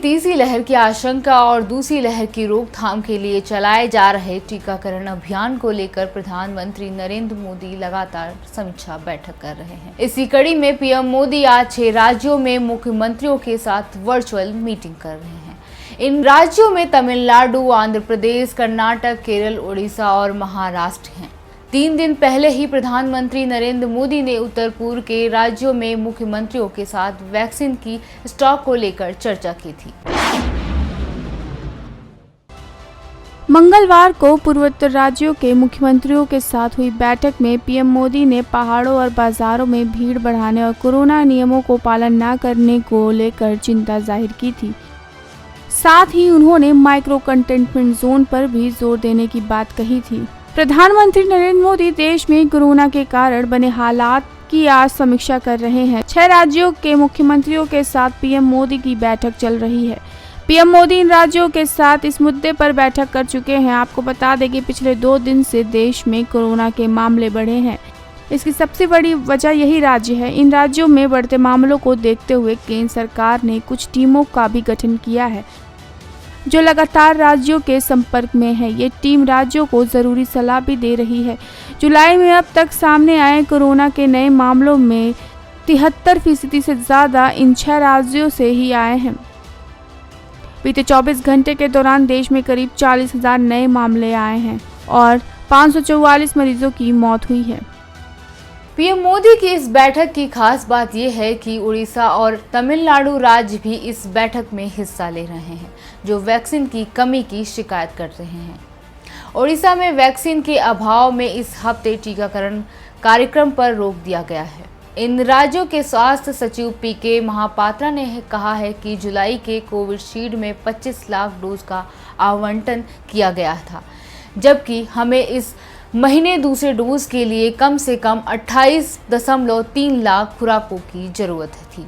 तीसरी लहर की आशंका और दूसरी लहर की रोकथाम के लिए चलाए जा रहे टीकाकरण अभियान को लेकर प्रधानमंत्री नरेंद्र मोदी लगातार समीक्षा बैठक कर रहे हैं। इसी कड़ी में पीएम मोदी आज 6 राज्यों में मुख्यमंत्रियों के साथ वर्चुअल मीटिंग कर रहे हैं। इन राज्यों में तमिलनाडु, आंध्र प्रदेश, कर्नाटक, केरल, उड़ीसा और महाराष्ट्र हैं। 3 दिन पहले ही प्रधानमंत्री नरेंद्र मोदी ने उत्तर पूर्व के राज्यों में मुख्यमंत्रियों के साथ वैक्सीन की स्टॉक को लेकर चर्चा की थी। मंगलवार को पूर्वोत्तर राज्यों के मुख्यमंत्रियों के साथ हुई बैठक में पीएम मोदी ने पहाड़ों और बाजारों में भीड़ बढ़ाने और कोरोना नियमों को पालन न करने को लेकर चिंता जाहिर की थी। साथ ही उन्होंने माइक्रो कंटेनमेंट जोन पर भी जोर देने की बात कही थी। प्रधानमंत्री नरेंद्र मोदी देश में कोरोना के कारण बने हालात की आज समीक्षा कर रहे हैं। 6 राज्यों के मुख्यमंत्रियों के साथ पीएम मोदी की बैठक चल रही है। पीएम मोदी इन राज्यों के साथ इस मुद्दे पर बैठक कर चुके हैं। आपको बता दें कि पिछले 2 दिन से देश में कोरोना के मामले बढ़े हैं। इसकी सबसे बड़ी वजह यही राज्य है। इन राज्यों में बढ़ते मामलों को देखते हुए केंद्र सरकार ने कुछ टीमों का भी गठन किया है, जो लगातार राज्यों के संपर्क में है। ये टीम राज्यों को जरूरी सलाह भी दे रही है। जुलाई में अब तक सामने आए कोरोना के नए मामलों में 73% से ज्यादा इन 6 राज्यों से ही आए हैं। बीते 24 घंटे के दौरान देश में करीब 40,000 नए मामले आए हैं और 544 मरीजों की मौत हुई है। पीएम मोदी की इस बैठक की खास बात यह है कि उड़ीसा और तमिलनाडु राज्य भी इस बैठक में हिस्सा ले रहे हैं, जो वैक्सीन की कमी की शिकायत कर रहे हैं। उड़ीसा में वैक्सीन के अभाव में इस हफ्ते टीकाकरण कार्यक्रम पर रोक दिया गया है। इन राज्यों के स्वास्थ्य सचिव पीके महापात्रा ने कहा है कि जुलाई के कोविशील्ड में 25 लाख डोज का आवंटन किया गया था, जबकि हमें इस महीने दूसरे डोज के लिए कम से कम 28.3 लाख खुराकों की जरूरत थी।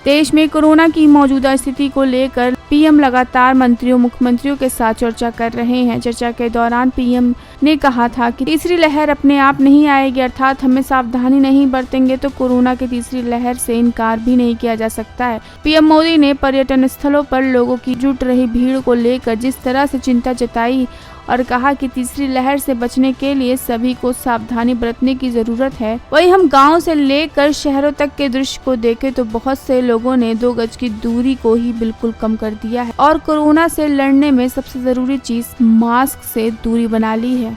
देश में कोरोना की मौजूदा स्थिति को लेकर पीएम लगातार मंत्रियों मुख्यमंत्रियों के साथ चर्चा कर रहे हैं। चर्चा के दौरान पीएम ने कहा था कि तीसरी लहर अपने आप नहीं आएगी, अर्थात हमें सावधानी नहीं बरतेंगे तो कोरोना की तीसरी लहर से इनकार भी नहीं किया जा सकता है। पीएम मोदी ने पर्यटन स्थलों पर लोगों की जुट रही भीड़ को लेकर जिस तरह से चिंता जताई और कहा कि तीसरी लहर से बचने के लिए सभी को सावधानी बरतने की जरूरत है। वहीं हम गांव से लेकर शहरों तक के दृश्य को देखें तो बहुत से लोगों ने 2 गज की दूरी को ही बिल्कुल कम कर दिया है और कोरोना से लड़ने में सबसे जरूरी चीज मास्क से दूरी बना ली है।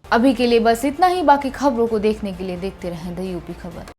अभी के लिए बस इतना ही। बाकी खबरों को देखने के लिए देखते रहें द यूपी खबर।